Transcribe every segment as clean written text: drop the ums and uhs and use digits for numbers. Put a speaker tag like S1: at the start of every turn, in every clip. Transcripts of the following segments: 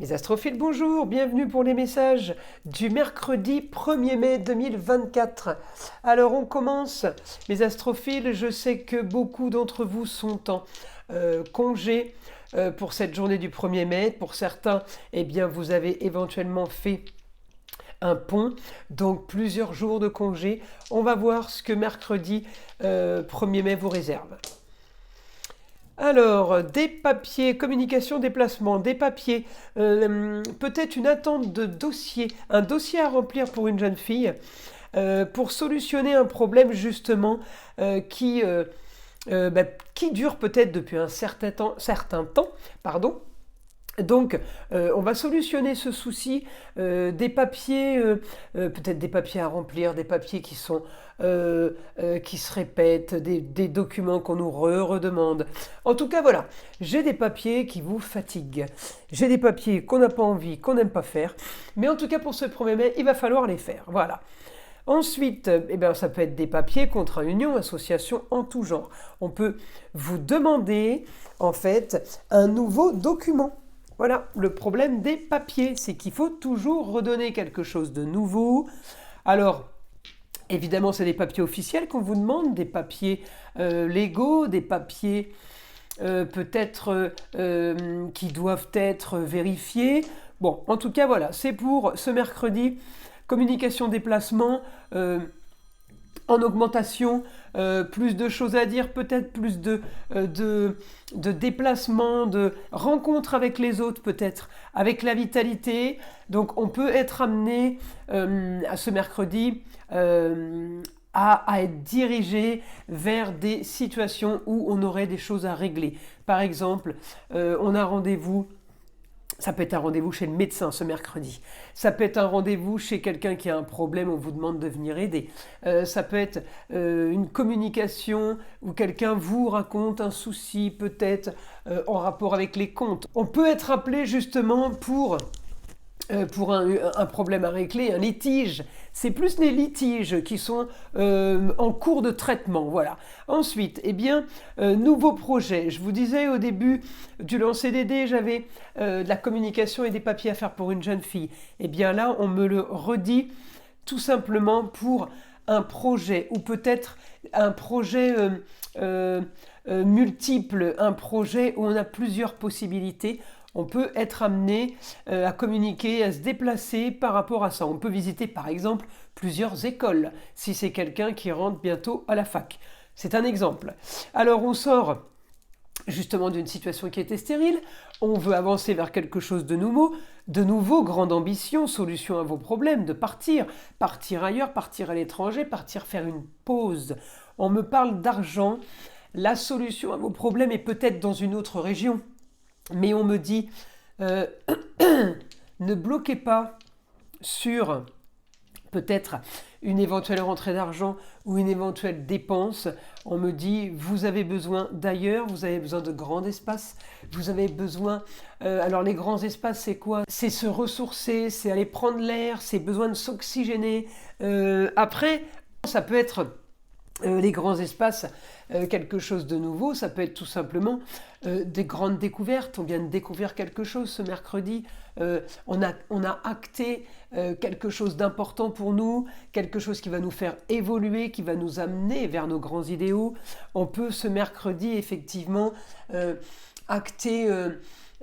S1: Mes astrophiles, bonjour, bienvenue pour les messages du mercredi 1er mai 2024. Alors on commence, mes astrophiles, je sais que beaucoup d'entre vous sont en congé pour cette journée du 1er mai. Pour certains, eh bien, vous avez éventuellement fait un pont, donc plusieurs jours de congé. On va voir ce que mercredi 1er mai vous réserve. Alors, des papiers, communication, déplacement, des papiers, peut-être une attente de dossier, un dossier à remplir pour une jeune fille, pour solutionner un problème justement qui dure peut-être depuis un certain temps, pardon. Donc, on va solutionner ce souci, des papiers, peut-être des papiers à remplir, des papiers qui se répètent, des documents qu'on nous redemande. En tout cas, voilà, j'ai des papiers qui vous fatiguent. J'ai des papiers qu'on n'a pas envie, qu'on n'aime pas faire. Mais en tout cas, pour ce 1er mai, il va falloir les faire. Voilà. Ensuite, ça peut être des papiers, contrats union, association en tout genre. On peut vous demander, en fait, un nouveau document. Voilà, le problème des papiers, c'est qu'il faut toujours redonner quelque chose de nouveau. Alors, évidemment, c'est des papiers officiels qu'on vous demande, des papiers légaux, des papiers peut-être qui doivent être vérifiés. Bon, en tout cas, voilà, c'est pour ce mercredi, communication déplacement, en augmentation, plus de choses à dire, peut-être plus de déplacements, de rencontres avec les autres, peut-être avec la vitalité. Donc on peut être amené à ce mercredi à être dirigé vers des situations où on aurait des choses à régler. Par exemple, on a rendez-vous. Ça peut être un rendez-vous chez le médecin ce mercredi. Ça peut être un rendez-vous chez quelqu'un qui a un problème, on vous demande de venir aider. Ça peut être une communication où quelqu'un vous raconte un souci peut-être en rapport avec les comptes. On peut être appelé justement pour un problème à régler, un litige. C'est plus les litiges qui sont en cours de traitement. Voilà. Ensuite, nouveau projet. Je vous disais au début du lancer des dés, j'avais de la communication et des papiers à faire pour une jeune fille. Eh bien là, on me le redit tout simplement pour un projet ou peut-être un projet multiple, un projet où on a plusieurs possibilités. On peut être amené à communiquer, à se déplacer par rapport à ça. On peut visiter par exemple plusieurs écoles, si c'est quelqu'un qui rentre bientôt à la fac. C'est un exemple. Alors on sort justement d'une situation qui était stérile, on veut avancer vers quelque chose de nouveau, grande ambition, solution à vos problèmes, de partir ailleurs, partir à l'étranger, partir faire une pause. On me parle d'argent, la solution à vos problèmes est peut-être dans une autre région. Mais on me dit, ne bloquez pas sur peut-être une éventuelle rentrée d'argent ou une éventuelle dépense. On me dit, vous avez besoin d'ailleurs, vous avez besoin de grands espaces, vous avez besoin... alors les grands espaces, c'est quoi? C'est se ressourcer, c'est aller prendre l'air, c'est besoin de s'oxygéner. Après, ça peut être... les grands espaces, quelque chose de nouveau, ça peut être tout simplement des grandes découvertes. On vient de découvrir quelque chose ce mercredi, on a acté quelque chose d'important pour nous, quelque chose qui va nous faire évoluer, qui va nous amener vers nos grands idéaux. On peut ce mercredi effectivement acter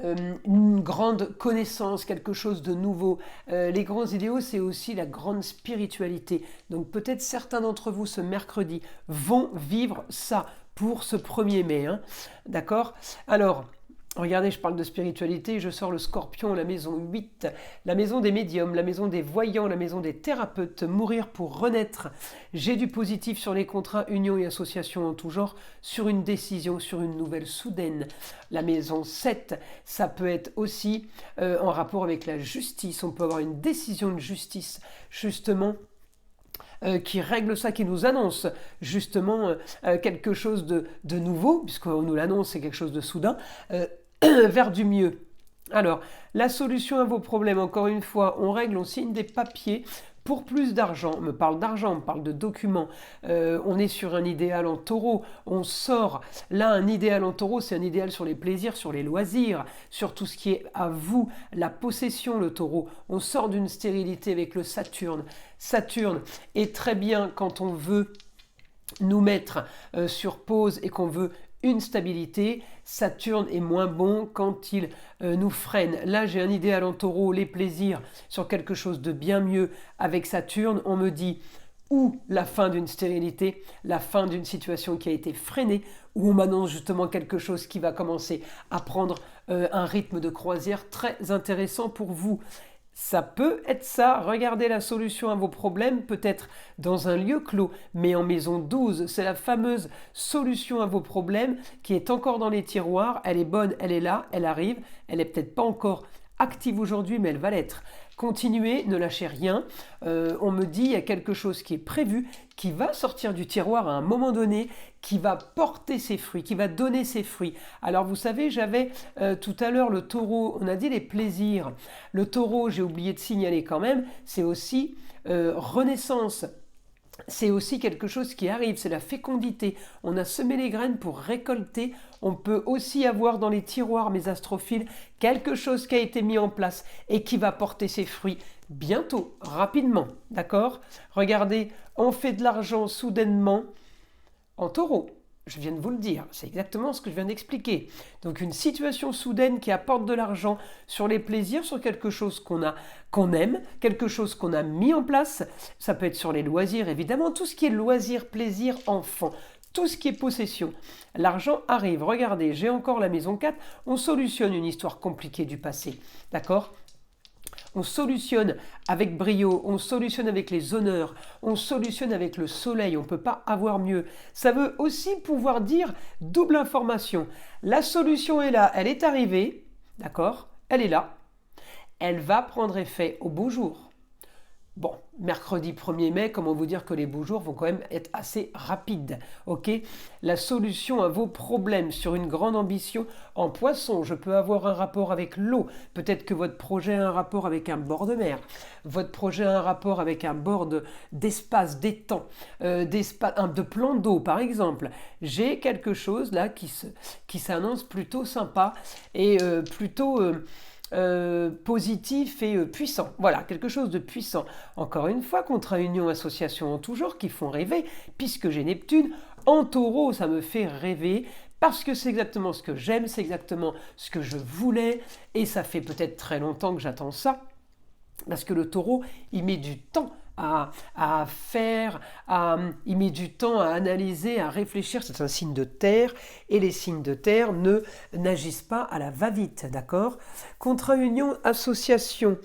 S1: une grande connaissance, quelque chose de nouveau. Les grands idéaux, c'est aussi la grande spiritualité. Donc peut-être certains d'entre vous ce mercredi vont vivre ça pour ce 1er mai. D'accord? Alors, regardez, je parle de spiritualité, je sors le Scorpion, la maison 8, la maison des médiums, la maison des voyants, la maison des thérapeutes, mourir pour renaître. J'ai du positif sur les contrats, unions et associations en tout genre, sur une décision, sur une nouvelle soudaine. La maison 7, ça peut être aussi en rapport avec la justice. On peut avoir une décision de justice, justement, qui règle ça, qui nous annonce justement quelque chose de nouveau, puisqu'on nous l'annonce, c'est quelque chose de soudain, vers du mieux. Alors, la solution à vos problèmes, encore une fois, on règle, on signe des papiers Pour plus d'argent, on me parle d'argent, on me parle de documents, on est sur un idéal en taureau, on sort. Là, un idéal en taureau, c'est un idéal sur les plaisirs, sur les loisirs, sur tout ce qui est à vous, la possession, le taureau. On sort d'une stérilité avec le Saturne. Saturne est très bien quand on veut nous mettre sur pause et qu'on veut une stabilité. Saturne est moins bon quand il nous freine. Là, j'ai un idéal en taureau, les plaisirs, sur quelque chose de bien mieux. Avec Saturne, on me dit ou la fin d'une stérilité, la fin d'une situation qui a été freinée, ou on m'annonce justement quelque chose qui va commencer à prendre un rythme de croisière très intéressant pour vous. Ça peut être ça, regardez la solution à vos problèmes, peut-être dans un lieu clos, mais en maison 12. C'est la fameuse solution à vos problèmes qui est encore dans les tiroirs, elle est bonne, elle est là, elle arrive, elle n'est peut-être pas encore active aujourd'hui, mais elle va l'être. Continuez, ne lâchez rien. On me dit il y a quelque chose qui est prévu, qui va sortir du tiroir à un moment donné, qui va porter ses fruits, qui va donner ses fruits. Alors vous savez, j'avais tout à l'heure le taureau, on a dit les plaisirs. Le taureau, j'ai oublié de signaler quand même, c'est aussi renaissance. C'est aussi quelque chose qui arrive, c'est la fécondité. On a semé les graines pour récolter. On peut aussi avoir dans les tiroirs, mes astrophiles, quelque chose qui a été mis en place et qui va porter ses fruits bientôt, rapidement. D'accord ? Regardez, on fait de l'argent soudainement en taureau. Je viens de vous le dire, c'est exactement ce que je viens d'expliquer. Donc une situation soudaine qui apporte de l'argent sur les plaisirs, sur quelque chose qu'on aime, quelque chose qu'on a mis en place. Ça peut être sur les loisirs, évidemment, tout ce qui est loisir, plaisir, enfant, tout ce qui est possession. L'argent arrive, regardez, j'ai encore la maison 4, on solutionne une histoire compliquée du passé, d'accord ? On solutionne avec brio, on solutionne avec les honneurs, on solutionne avec le soleil, on ne peut pas avoir mieux. Ça veut aussi pouvoir dire double information. La solution est là, elle est arrivée, d'accord ? Elle est là, elle va prendre effet au beau jour. Bon, mercredi 1er mai, comment vous dire que les beaux jours vont quand même être assez rapides, ok ? La solution à vos problèmes sur une grande ambition en poisson, je peux avoir un rapport avec l'eau, peut-être que votre projet a un rapport avec un bord de mer, votre projet a un rapport avec un bord d'espace, d'étang, de plan d'eau par exemple. J'ai quelque chose là qui s'annonce plutôt sympa et plutôt... positif et puissant. Voilà, quelque chose de puissant. Encore une fois, contrat union, association en tout genre qui font rêver, puisque j'ai Neptune. En taureau, ça me fait rêver, parce que c'est exactement ce que j'aime, c'est exactement ce que je voulais, et ça fait peut-être très longtemps que j'attends ça, parce que le taureau, il met du temps à faire, il met du temps à analyser, à réfléchir. C'est un signe de terre et les signes de terre n'agissent pas à la va-vite, d'accord ? Contrat union, association.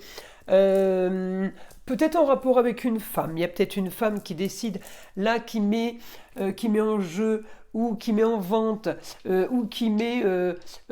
S1: Peut-être en rapport avec une femme. Il y a peut-être une femme qui décide là, qui met en jeu ou qui met en vente, ou qui met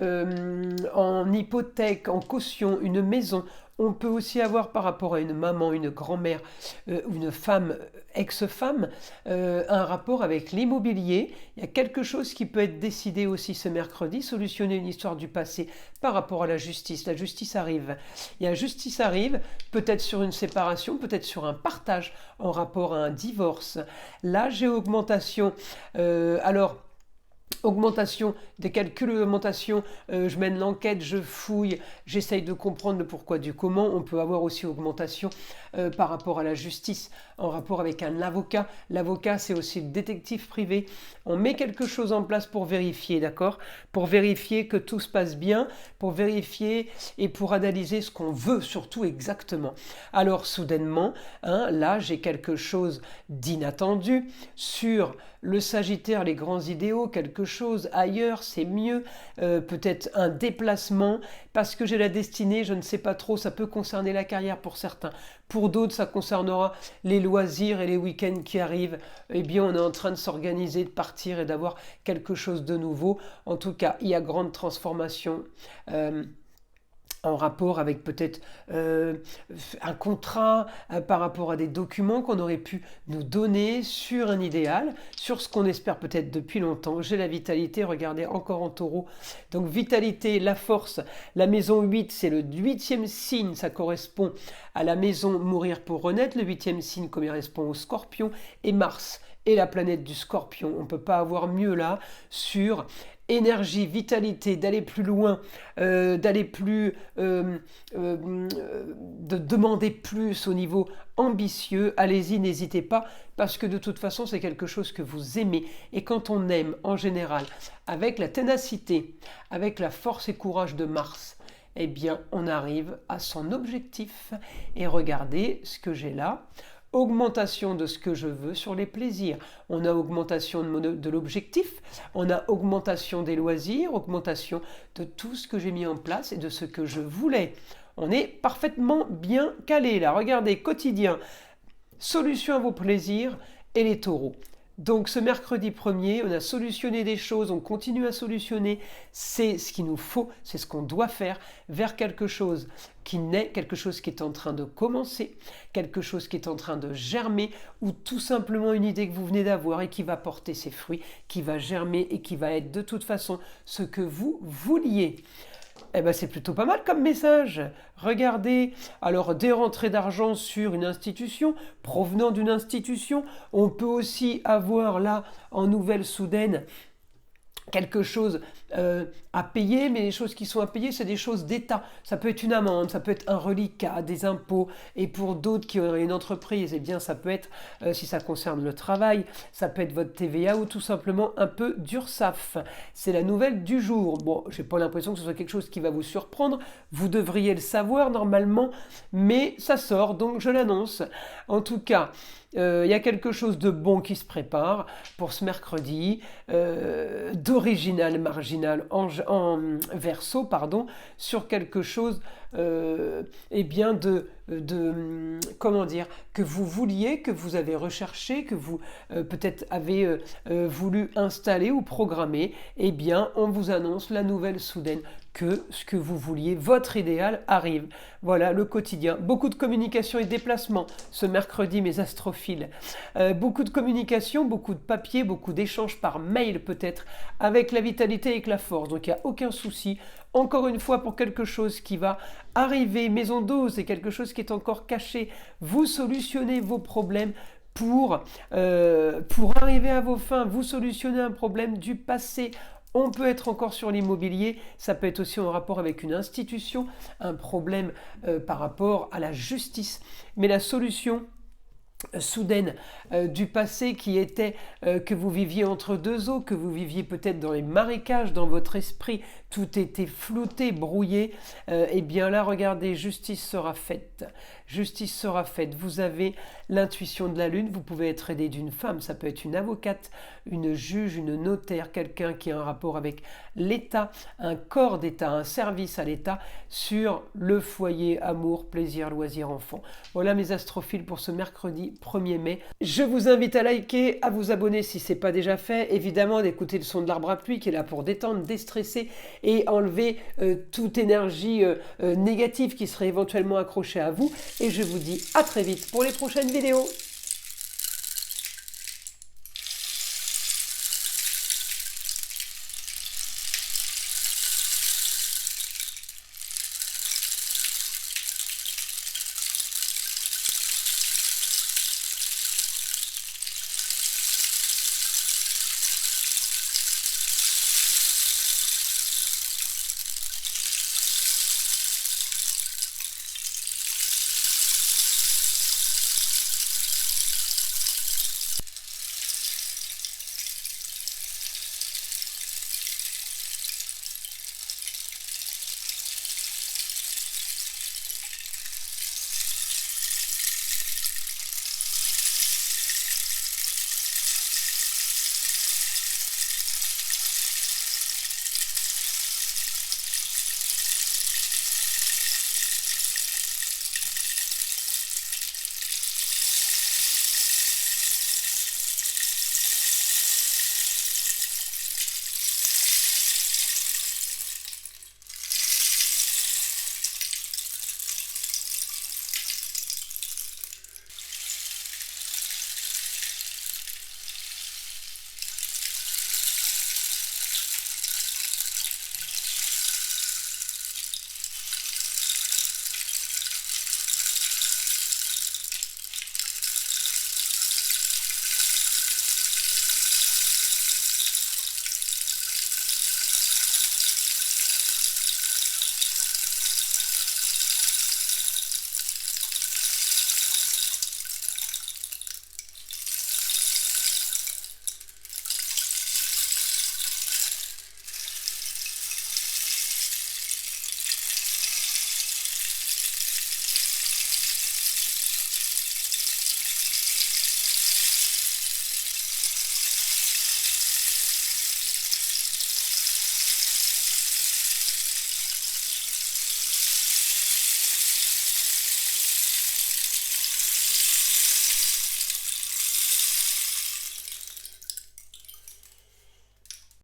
S1: en hypothèque, en caution, une maison. On peut aussi avoir par rapport à une maman, une grand-mère, une femme, ex-femme, un rapport avec l'immobilier. Il y a quelque chose qui peut être décidé aussi ce mercredi, solutionner une histoire du passé par rapport à la justice. La justice arrive. La justice arrive, peut-être sur une séparation, peut-être sur un partage en rapport à un divorce. Là, j'ai augmentation. Augmentation, des calculs d'augmentation, je mène l'enquête, je fouille, j'essaye de comprendre le pourquoi du comment. On peut avoir aussi augmentation par rapport à la justice, en rapport avec un avocat. L'avocat, c'est aussi le détective privé. On met quelque chose en place pour vérifier, d'accord ? Pour vérifier que tout se passe bien, pour vérifier et pour analyser ce qu'on veut, surtout exactement. Alors, soudainement, là, j'ai quelque chose d'inattendu sur le Sagittaire, les grands idéaux, quelque chose ailleurs, c'est mieux, peut-être un déplacement, parce que j'ai la destinée, je ne sais pas trop, ça peut concerner la carrière pour certains. Pour d'autres, ça concernera les loisirs et les week-ends qui arrivent. Eh bien, on est en train de s'organiser, de partir et d'avoir quelque chose de nouveau. En tout cas, il y a grande transformation en rapport avec peut-être un contrat, par rapport à des documents qu'on aurait pu nous donner sur un idéal, sur ce qu'on espère peut-être depuis longtemps. J'ai la vitalité, regardez, encore en taureau. Donc vitalité, la force, la maison 8, c'est le 8e signe, ça correspond à la maison mourir pour renaître. Le 8e signe correspond au scorpion et Mars et la planète du scorpion. On ne peut pas avoir mieux là sur énergie, vitalité, d'aller plus loin, d'aller plus, de demander plus au niveau ambitieux. Allez-y, n'hésitez pas, parce que de toute façon, c'est quelque chose que vous aimez. Et quand on aime, en général, avec la ténacité, avec la force et courage de Mars, eh bien, on arrive à son objectif. Et regardez ce que j'ai là. Augmentation de ce que je veux sur les plaisirs. On a augmentation de l'objectif, on a augmentation des loisirs, augmentation de tout ce que j'ai mis en place et de ce que je voulais. On est parfaitement bien calé là. Regardez, quotidien, solution à vos plaisirs et les taureaux. Donc ce mercredi 1er, on a solutionné des choses, on continue à solutionner, c'est ce qu'il nous faut, c'est ce qu'on doit faire vers quelque chose qui naît, quelque chose qui est en train de commencer, quelque chose qui est en train de germer, ou tout simplement une idée que vous venez d'avoir et qui va porter ses fruits, qui va germer et qui va être de toute façon ce que vous vouliez. Eh ben, c'est plutôt pas mal comme message. Regardez, alors des rentrées d'argent sur une institution, provenant d'une institution. On peut aussi avoir là, en Nouvelle-Soudaine, quelque chose à payer, mais les choses qui sont à payer, c'est des choses d'État. Ça peut être une amende, ça peut être un reliquat, des impôts, et pour d'autres qui auraient une entreprise, eh bien ça peut être, si ça concerne le travail, ça peut être votre TVA ou tout simplement un peu d'URSSAF. C'est la nouvelle du jour. Bon, j'ai pas l'impression que ce soit quelque chose qui va vous surprendre, vous devriez le savoir normalement, mais ça sort, donc je l'annonce. En tout cas, il y a quelque chose de bon qui se prépare pour ce mercredi, d'original marginal en verso, pardon, sur quelque chose eh bien comment dire, que vous vouliez, que vous avez recherché, que vous peut-être avez voulu installer ou programmer. Eh bien, on vous annonce la nouvelle soudaine que ce que vous vouliez, votre idéal arrive. Voilà le quotidien. Beaucoup de communication et déplacement ce mercredi, mes astrophiles. Beaucoup de communication, beaucoup de papier, beaucoup d'échanges par mail peut-être, avec la vitalité et avec la force. Donc il n'y a aucun souci. Encore une fois, pour quelque chose qui va arriver, maison 12, c'est quelque chose qui est encore caché. Vous solutionnez vos problèmes pour arriver à vos fins. Vous solutionnez un problème du passé. On peut être encore sur l'immobilier, ça peut être aussi en rapport avec une institution, un problème par rapport à la justice. Mais la solution soudaine du passé qui était que vous viviez entre deux eaux, que vous viviez peut-être dans les marécages, dans votre esprit, tout était flouté, brouillé, et bien là, regardez, justice sera faite. Justice sera faite. Vous avez l'intuition de la lune, vous pouvez être aidé d'une femme, ça peut être une avocate, une juge, une notaire, quelqu'un qui a un rapport avec l'État, un corps d'État, un service à l'État sur le foyer, amour, plaisir, loisir, enfant. Voilà mes astrophiles pour ce mercredi 1er mai. Je vous invite à liker, à vous abonner si ce n'est pas déjà fait, évidemment d'écouter le son de l'arbre à pluie qui est là pour détendre, déstresser et enlever toute énergie négative qui serait éventuellement accrochée à vous. Et je vous dis à très vite pour les prochaines vidéos.